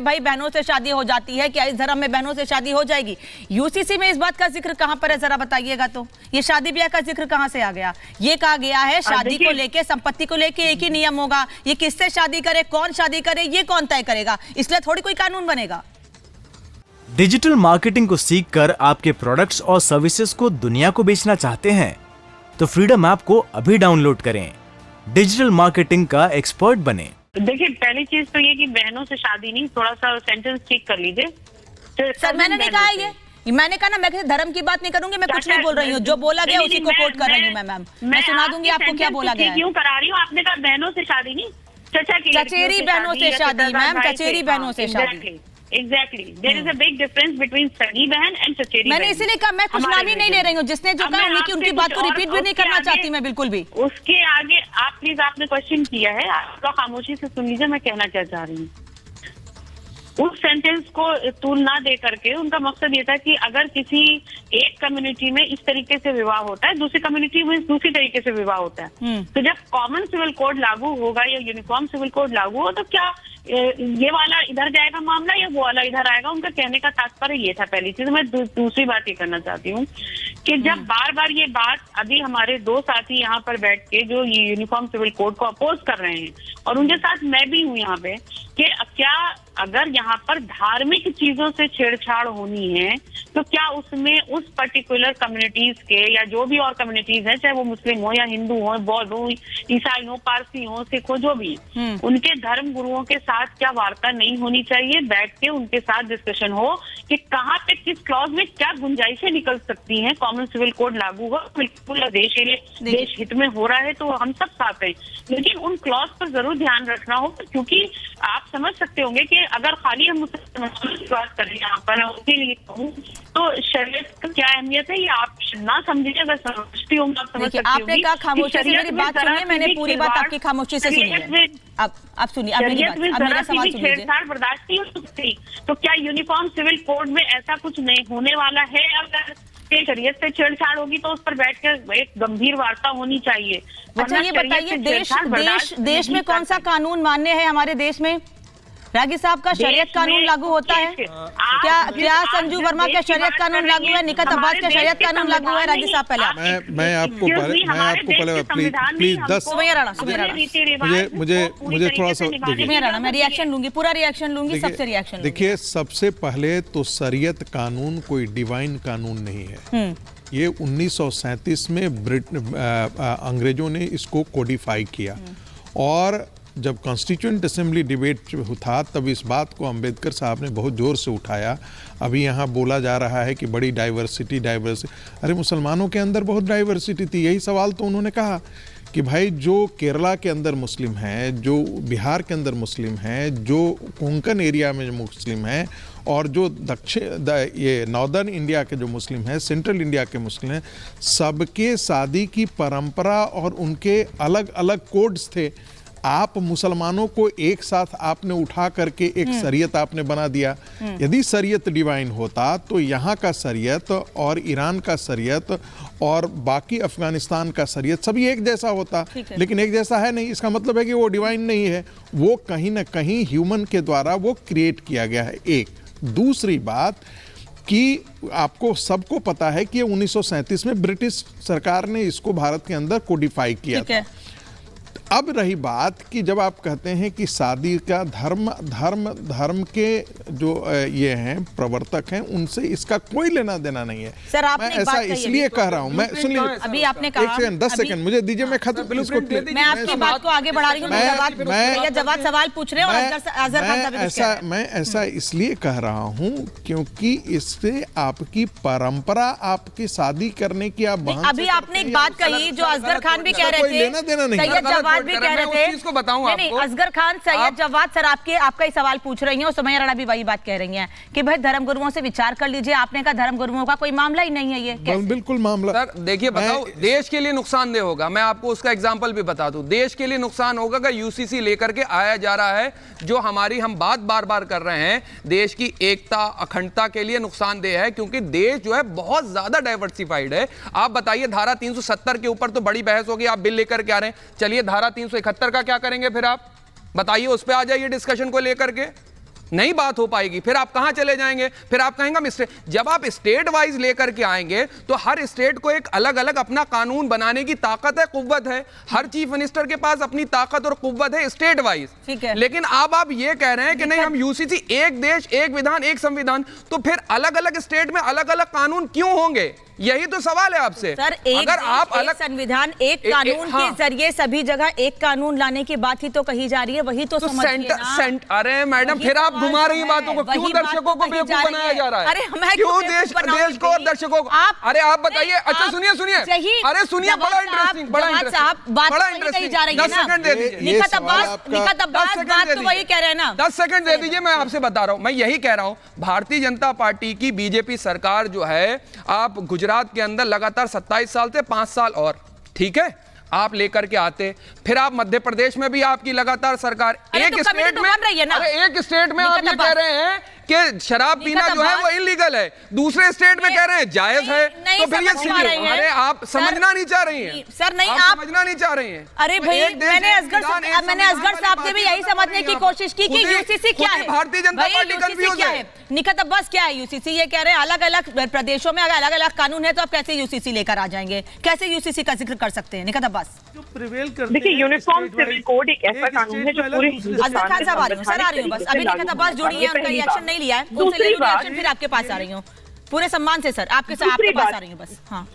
भाई बहनों से शादी हो जाती है, क्या इस धर्म में बहनों से शादी हो जाएगी? यूसीसी में इस बात का जिक्र कहां पर है, जरा बताइएगा। तो ये शादी ब्याह का जिक्र कहां से आ गया? ये कहा गया है शादी को लेके, संपत्ति को लेके एक ही नियम होगा, ये किससे शादी करे, कौन शादी करे, ये कौन तय करेगा, इसलिए थोड़ी कोई कानून बनेगा। डिजिटल मार्केटिंग को सीखकर आपके प्रोडक्ट्स और सर्विसेज को दुनिया को बेचना चाहते हैं तो फ्रीडम ऐप को अभी डाउनलोड करें। डिजिटल मार्केटिंग का एक्सपर्ट बने। देखिए, पहली चीज तो ये कि बहनों से शादी नहीं, थोड़ा सा सेंटेंस ठीक कर लीजिए। तो सर मैंने नहीं कहा ये, मैंने कहा ना मैं किसी धर्म की बात नहीं करूंगी, मैं कुछ नहीं बोल रही हूँ, जो बोला गया उसी को कोट कर रही हूँ। मैम मैं सुना दूंगी आपको क्या बोला गया है। क्यों करा रही हूँ? आपने कहा बहनों से शादी नहीं, चचेरी बहनों से शादी। मैम चचेरी बहनों से शादी। Exactly. There is a big difference between सगी बहन and चचेरी। मैंने इसीलिए कहा मैं कुछ नाम ही नहीं ले रही हूँ, जिसने जो कहा उनकी उनकी बात को रिपीट भी नहीं करना चाहती मैं बिल्कुल भी। उसके आगे आप प्लीज, आपने क्वेश्चन किया है, आपका खामोशी से सुन लीजिए मैं कहना क्या चाह रही हूँ। उस सेंटेंस को तूल ना दे करके उनका मकसद ये था कि अगर किसी एक कम्युनिटी में इस तरीके से विवाह होता है, दूसरी कम्युनिटी में दूसरी तरीके से विवाह होता है, तो जब कॉमन सिविल कोड लागू होगा या यूनिफॉर्म सिविल कोड लागू हो तो क्या ये वाला इधर जाएगा मामला या वो वाला इधर आएगा? उनका कहने का तात्पर्य ये था। पहली चीज। मैं दूसरी बात ये करना चाहती हूँ कि जब बार बार ये बात, अभी हमारे दो साथी यहाँ पर बैठ के जो ये यूनिफॉर्म सिविल कोड को अपोज कर रहे हैं और उनके साथ मैं भी हूँ यहाँ पे, कि क्या अगर यहाँ पर धार्मिक चीजों से छेड़छाड़ होनी है तो क्या उसमें उस पर्टिकुलर कम्युनिटीज के या जो भी और कम्युनिटीज हैं, चाहे वो मुस्लिम हो या हिंदू हो, बौद्ध हो, ईसाई हो, पारसी हो, सिख हो, जो भी, उनके धर्म गुरुओं के साथ क्या वार्ता नहीं होनी चाहिए? बैठ के उनके साथ डिस्कशन हो कि कहाँ पे किस क्लॉज में क्या गुंजाइशें निकल सकती हैं। कॉमन सिविल कोड लागू हो, बिल्कुल देश हित में हो रहा है तो हम सब साथ हैं, लेकिन उन क्लॉज पर जरूर ध्यान रखना हो, क्योंकि आप समझ सकते होंगे कि अगर खाली हम मुसलमानों की बात करें यहाँ पर, उसके लिए कहूँ तो शरीयत का क्या अहमियत है ये आप ना समझिए। अगर समझती हूँ आप समझ सकती होंगी। आपने कहा खामोशी से मेरी बात सुनिए, मैंने पूरी बात आपकी खामोशी से सुनी है। आप सुनिए, अब मेरी बात, अब मेरा सवाल सुनिए। छेड़छाड़ बर्दाश्त नहीं हो सकती, तो क्या यूनिफॉर्म सिविल कोड में ऐसा कुछ नहीं होने वाला है? अगर शरीयत से छेड़छाड़ होगी तो उस पर बैठकर एक गंभीर वार्ता होनी चाहिए। अच्छा ये बताइए, देश में कौन सा कानून मान्य है हमारे देश में? रागी साहब का शरीयत कानून लागू होता है क्या संजू वर्मा का शरीयत कानून लागू है? निकत अब्बास का शरीयत कानून लागू है? रागी साहब पहले मैं आपको पहले प्लीज 10 मुझे थोड़ा सा राणा, मैं रिएक्शन लूंगी, पूरा रिएक्शन लूंगी, सबसे रिएक्शन। देखिए, सबसे पहले तो शरीयत कानून कोई डिवाइन कानून नहीं है। ये 1937 में अंग्रेजों ने इसको कोडिफाई किया और जब कॉन्स्टिट्यूएंट असेंबली डिबेट था तब इस बात को अंबेडकर साहब ने बहुत ज़ोर से उठाया। अभी यहाँ बोला जा रहा है कि बड़ी डाइवर्सिटी। अरे मुसलमानों के अंदर बहुत डाइवर्सिटी थी। यही सवाल तो उन्होंने कहा कि भाई जो केरला के अंदर मुस्लिम हैं, जो बिहार के अंदर मुस्लिम हैं, जो कोंकण एरिया में मुस्लिम हैं और जो ये नॉर्दर्न इंडिया के जो मुस्लिम हैं, सेंट्रल इंडिया के मुस्लिम हैं, सबके शादी की परंपरा और उनके अलग अलग कोड्स थे। आप मुसलमानों को एक साथ आपने उठा करके एक शरीयत आपने बना दिया। यदि शरीयत डिवाइन होता तो यहाँ का शरीयत और ईरान का शरीयत और बाकी अफगानिस्तान का शरीयत सभी एक जैसा होता, लेकिन एक जैसा है नहीं। इसका मतलब है कि वो डिवाइन नहीं है, वो कहीं ना कहीं ह्यूमन के द्वारा वो क्रिएट किया गया है। एक दूसरी बात कि आपको सबको पता है कि 1937 में ब्रिटिश सरकार ने इसको भारत के अंदर कोडिफाई किया था। अब रही बात कि जब आप कहते हैं कि शादी का धर्म के जो ये हैं प्रवर्तक हैं उनसे इसका कोई लेना देना नहीं है। सर आपने मैं ऐसा इसलिए कह रहा हूं, मैं सुन लीजिए, अभी आपने कहा 10 सेकंड मुझे दीजिए, मैं खत्म इसको। मैं आपकी बात को आगे बढ़ा रही हूं, जवाब सवाल पूछ रहे हैं। मैं ऐसा इसलिए कह रहा हूं क्योंकि इससे आपकी परंपरा, आपकी शादी करने की आप अभी आपने एक बात कही जो असगर खान भी कह रहे थे, लेना देना नहीं भी कह रहे थे। उसको बताऊं नहीं, असगर खान, सैयद जवाद सर आपका ही सवाल पूछ रही हैं और सुमैया राणा भी वही बात कह रही हैं कि भाई धर्मगुरुओं से विचार कर लीजिए। आपने कहा धर्मगुरुओं का कोई मामला ही नहीं है ये। बिल्कुल मामला। सर देखिए, बताओ, देश के लिए नुकसानदेह होगा। मैं आपको उसका एग्जांपल भी बता दूं। देश के लिए नुकसान होगा अगर यूसीसी लेकर के आया जा रहा है, जो हमारी हम बात बार बार कर रहे हैं, देश की एकता अखंडता के लिए नुकसानदेह है, क्योंकि देश जो है बहुत ज्यादा डाइवर्सिफाइड है। आप बताइए, धारा 370 के ऊपर तो बड़ी बहस होगी, आप बिल लेकर के आ रहे हैं। चलिए धारा 371 का क्या करेंगे फिर? आप बताइए, उस पर आ जाइए डिस्कशन को लेकर के। नहीं बात हो पाएगी। फिर आप कहां चले जाएंगे? फिर आप कहेंगे हम जब आप स्टेट वाइज लेकर के आएंगे तो हर स्टेट को एक अलग अलग अपना कानून बनाने की ताकत है, कुव्वत है। हर चीफ मिनिस्टर के पास अपनी ताकत और कुव्वत है स्टेट वाइज। ठीक है। लेकिन अब आप ये कह रहे हैं कि नहीं हम यूसीसी, एक देश एक विधान एक संविधान, तो फिर अलग अलग स्टेट में अलग अलग कानून क्यों होंगे? यही तो सवाल है आपसे। सर, एक अगर आप अलग संविधान एक कानून के जरिए सभी जगह एक कानून लाने की बात ही तो कही जा रही है, वही तो समझिए ना। अरे मैडम, फिर आप घुमा रही बातों को। क्यों दर्शकों को बेवकूफ बनाया जा रहा है? अरे मैं क्यों देश को और दर्शकों को? अरे आप बताइए। अच्छा सुनिए, अरे सुनिए, बड़ा इंटरेस्टिंग, बड़ा इंटरेस्टिंग। 10 सेकंड दे दीजिए। निखत अब्बास बात तो वही कह रहे हैं ना। 10 सेकंड दे दीजिए, मैं आपसे बता रहा हूं। मैं यही कह रहा हूं, भारतीय जनता पार्टी की बीजेपी सरकार जो है, आप गुजरात के अंदर लगातार 27 साल से 5 साल और, ठीक है, आप लेकर के आते, फिर आप मध्य प्रदेश में भी आपकी लगातार सरकार, एक स्टेट में, अरे एक स्टेट में आप ये कह रहे हैं कि शराब पीना जो है वो इलीगल है, दूसरे स्टेट में कह रहे हैं जायज है, तो फिर ये अरे आप समझना नहीं चाह रही हैं सर। नहीं, आप समझना नहीं चाह रही हैं। अरे भाई, मैंने असगर साहब से भी यही समझने की कोशिश की कि यूसीसी क्या है। भारतीय जनता पार्टी कंफ्यूज है। निखत अब्बास, क्या है यूसीसी? ये कह रहे हैं अलग अलग प्रदेशों में अलग अलग कानून है, तो आप कैसे यूसीसी लेकर आ जाएंगे? कैसे यूसीसी का जिक्र कर सकते हैं? निखत अब्बास, देखिए, यूनिफॉर्म सिविल कोड एक ऐसा कानून है जो पूरे असगर खान साहब आ रही हूँ सर, आ रही हूँ बस। अभी निखत अब्बास जुड़ी है, उनका रिएक्शन नहीं लिया है, उनसे ले लूं रिएक्शन, फिर आपके पास आ रही हूँ पूरे सम्मान से सर, आपके पास आ रही हूँ बस। हाँ,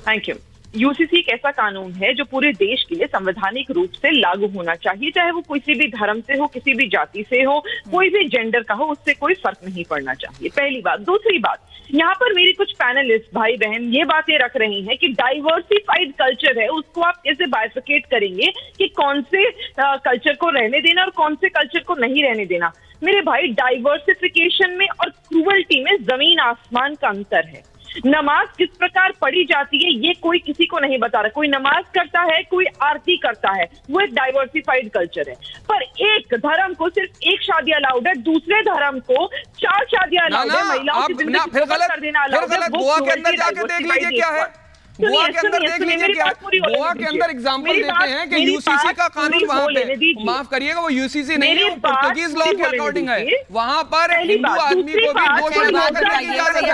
थैंक यू। यूसीसी एक ऐसा कानून है जो पूरे देश के लिए संवैधानिक रूप से लागू होना चाहिए, चाहे वो किसी भी धर्म से हो, किसी भी जाति से हो, कोई भी जेंडर का हो, उससे कोई फर्क नहीं पड़ना चाहिए। पहली बात। दूसरी बात, यहाँ पर मेरी कुछ पैनलिस्ट भाई बहन ये बातें रख रही हैं कि डाइवर्सिफाइड कल्चर है, उसको आप कैसे बाइफिकेट करेंगे कि कौन से कल्चर को रहने देना और कौन से कल्चर को नहीं रहने देना। मेरे भाई, डाइवर्सिफिकेशन में और क्रूअल्टी में जमीन आसमान का अंतर है। नमाज किस प्रकार पढ़ी जाती है ये कोई किसी को नहीं बता रहा। कोई नमाज करता है, कोई आरती करता है, वो एक डाइवर्सिफाइड कल्चर है। पर एक धर्म को सिर्फ एक शादी अलाउड है, दूसरे धर्म को 4 शादियां अलाउड है। महिलाओं की जिंदगी को कर देना अलाउड है। गोवा के अंदर जाके देख लीजिए क्या है, गोवा के अंदर देख लीजिए क्या, गोवा के अंदर एग्जांपल देते हैं कि यूसीसी का कानून वहां पे, माफ करिएगा, वो यूसीसी नहीं है, वो पोर्तुगीज लॉ के अकॉर्डिंग है। वहां पर हिंदू आदमी को भी दो शादी करने की इजाजत है।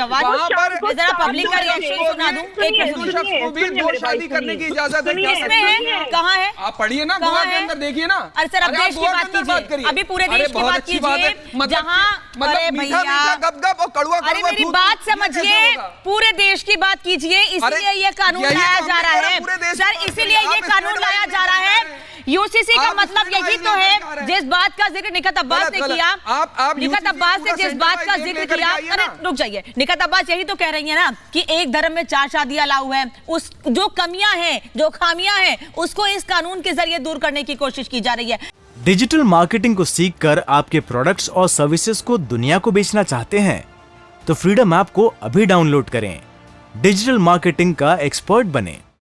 वहां पर जरा पब्लिक का रिएक्शन सुना दूं, एक हिंदू शख्स को भी 2 शादी करने की इजाजत है। इसमें है, कहाँ है? आप पढ़िए ना, गोवा के अंदर देखिए ना। अरे सर, अब देश की बात कीजिए, अभी पूरे देश की बात कीजिए, जहां, अरे भैया, गप-गप और कड़वा, अरे मेरी बात समझिए, पूरे देश की बात कीजिए, इसलिए ये कानून लाया जा रहा है सर, इसीलिए ये कानून लाया जा रहा है। यूसीसी का मतलब यही तो है, जिस बात का जिक्र निखत अब्बास ने किया, निखत अब्बास ने जिस बात का जिक्र किया, अरे रुक जाइए, निखत अब्बास यही तो कह रही है ना कि एक धर्म में 4 शादियां अलाउ है। उस जो कमियां हैं, जो खामियां हैं, उसको इस कानून के जरिए दूर करने की कोशिश की जा रही है। डिजिटल मार्केटिंग को सीखकर आपके प्रोडक्ट्स और सर्विसेज को दुनिया को बेचना चाहते हैं तो फ्रीडम ऐप को अभी डाउनलोड करें, डिजिटल मार्केटिंग का एक्सपर्ट बनें।